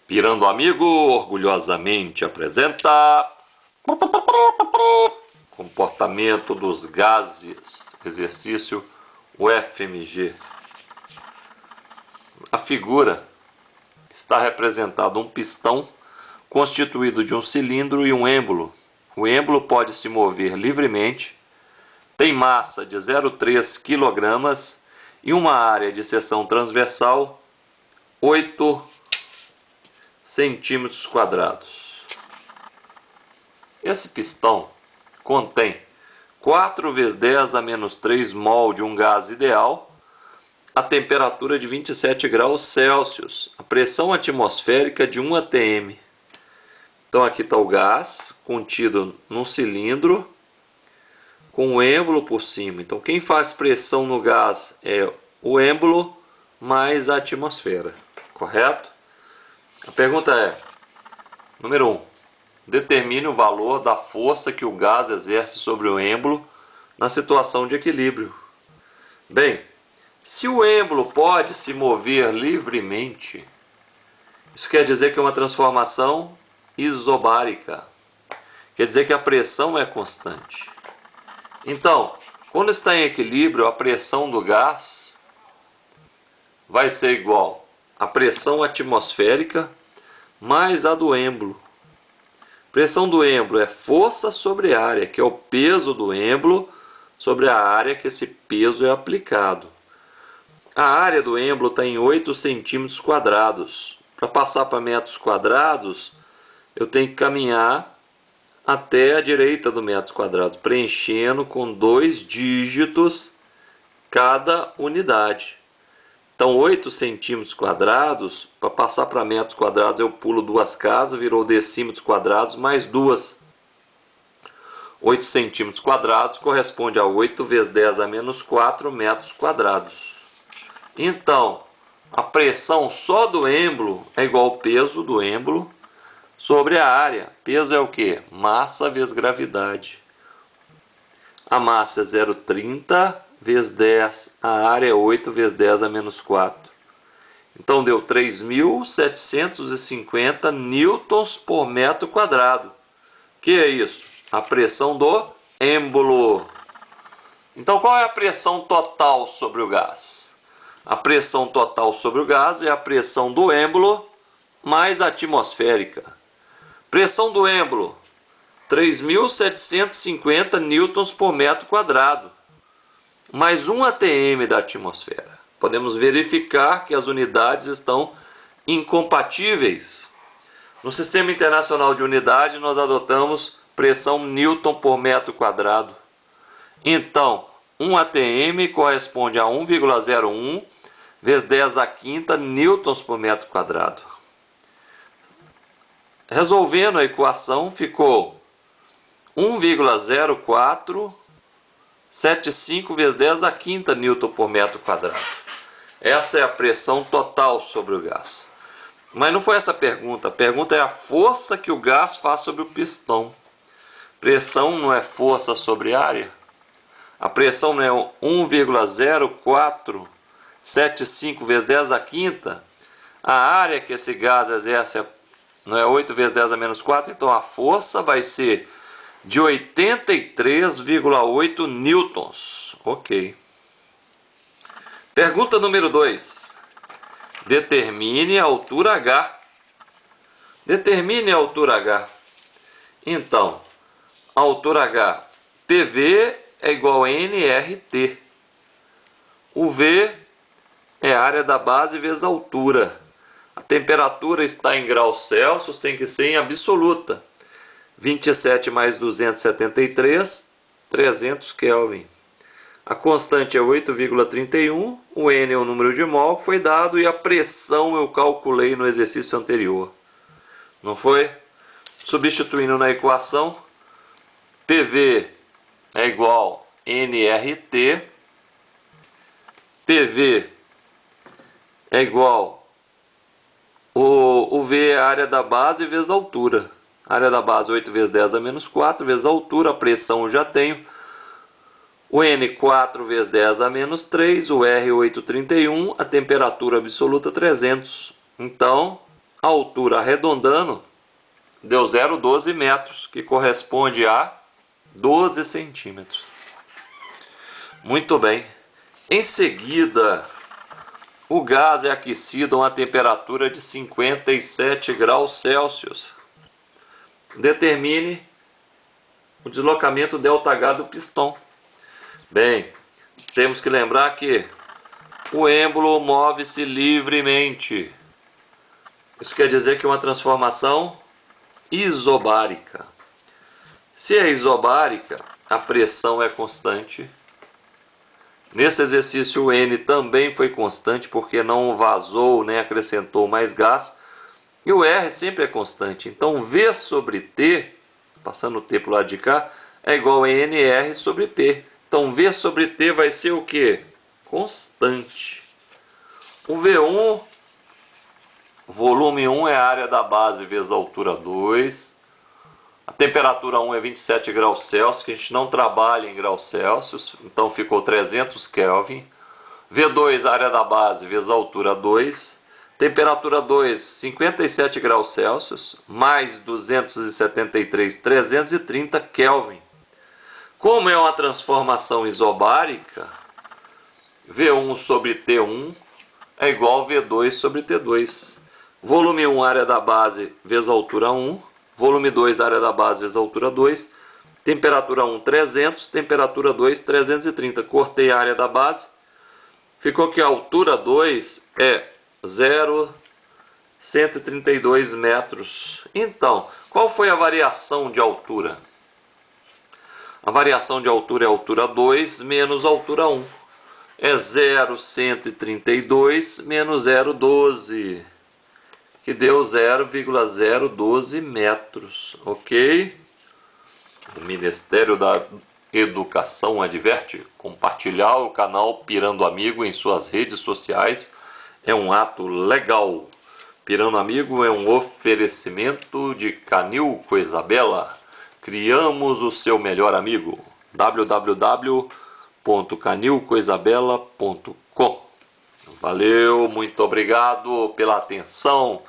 Pirando Amigo orgulhosamente apresenta Comportamento dos Gases, exercício UFMG. A figura está representado um pistão constituído de um cilindro e um êmbolo. O êmbolo pode se mover livremente, tem massa de 0,3 kg e uma área de seção transversal 8 centímetros quadrados. Esse pistão contém 4 vezes 10 a menos 3 mol de um gás ideal, a temperatura de 27 graus Celsius, a pressão atmosférica de 1 atm. Então aqui está o gás contido num cilindro com o êmbolo por cima. Então quem faz pressão no gás é o êmbolo mais a atmosfera, correto? A pergunta é, número 1, determine o valor da força que o gás exerce sobre o êmbolo na situação de equilíbrio. Bem, se o êmbolo pode se mover livremente, isso quer dizer que é uma transformação isobárica. Quer dizer que a pressão é constante. Então, quando está em equilíbrio, a pressão do gás vai ser igual à pressão atmosférica mais a do êmbolo. Pressão do êmbolo é força sobre área, que é o peso do êmbolo sobre a área que esse peso é aplicado. A área do êmbolo está em 8 centímetros quadrados. Para passar para metros quadrados, eu tenho que caminhar até a direita do metro quadrado, preenchendo com 2 dígitos cada unidade. Então 8 centímetros quadrados, para passar para metros quadrados eu pulo 2 casas, virou decímetros quadrados mais 2. 8 centímetros quadrados corresponde a 8 vezes 10 a menos 4 metros quadrados. Então, a pressão só do êmbolo é igual ao peso do êmbolo sobre a área. Peso é o quê? Massa vezes gravidade. A massa é 0,30 vezes 10, a área é 8 vezes 10 a menos 4. Então deu 3.750 newtons por metro quadrado. Que é isso? A pressão do êmbolo. Então qual é a pressão total sobre o gás? A pressão total sobre o gás é a pressão do êmbolo mais a atmosférica. Pressão do êmbolo, 3.750 newtons por metro quadrado, mais 1 atm da atmosfera. Podemos verificar que as unidades estão incompatíveis. No Sistema Internacional de Unidade, nós adotamos pressão newton por metro quadrado. Então, 1 atm corresponde a 1,01 vezes 10 a quinta newtons por metro quadrado. Resolvendo a equação, ficou 1,0475 vezes 10 a quinta newton por metro quadrado. Essa é a pressão total sobre o gás. Mas não foi essa a pergunta é a força que o gás faz sobre o pistão. Pressão não é força sobre área? A pressão não é 1,0475 vezes 10 a quinta? A área que esse gás exerce não é 8 vezes 10 a menos 4? Então a força vai ser de 83,8 newtons. Ok. Pergunta número 2. Determine a altura H. Determine a altura H. Então, a altura H, PV é igual a nRT. O V é a área da base vezes a altura. A temperatura está em graus Celsius, tem que ser em absoluta. 27 mais 273, 300 Kelvin. A constante é 8,31, o N é o número de mol que foi dado e a pressão eu calculei no exercício anterior. Não foi? Substituindo na equação, PV é igual a nRT, PV é igual, o V é a área da base vezes a altura. A área da base 8 vezes 10 a menos 4 vezes a altura, a pressão eu já tenho. O N 4 vezes 10 a menos 3, o R 8,31, a temperatura absoluta 300. Então, a altura arredondando deu 0,12 metros, que corresponde a 12 centímetros. Muito bem. Em seguida, o gás é aquecido a uma temperatura de 57 graus Celsius. Determine o deslocamento ΔH do pistão. Bem, temos que lembrar que o êmbolo move-se livremente. Isso quer dizer que é uma transformação isobárica. Se é isobárica, a pressão é constante. Nesse exercício o N também foi constante porque não vazou nem acrescentou mais gás. E o R sempre é constante. Então V sobre T, passando o T para o lado de cá, é igual a NR sobre P. Então V sobre T vai ser o quê? Constante. O V1, volume 1 é a área da base vezes a altura 2. A temperatura 1 é 27 graus Celsius, que a gente não trabalha em graus Celsius, então ficou 300 Kelvin. V2, área da base vezes a altura 2. Temperatura 2, 57 graus Celsius, mais 273, 330 Kelvin. Como é uma transformação isobárica, V1 sobre T1 é igual a V2 sobre T2. Volume 1, área da base vezes a altura 1. Volume 2, área da base vezes a altura 2. Temperatura 1, 300. Temperatura 2, 330. Cortei a área da base. Ficou que a altura 2 é 0,132 metros. Então, qual foi a variação de altura? A variação de altura é a altura 2 menos a altura 1. É 0,132 menos 0,12. Que deu 0,012 metros, ok? O Ministério da Educação adverte: compartilhar o canal Pirando Amigo em suas redes sociais é um ato legal. Pirando Amigo é um oferecimento de Canil Coisabela. Criamos o seu melhor amigo. www.canilcoisabela.com. Valeu, muito obrigado pela atenção.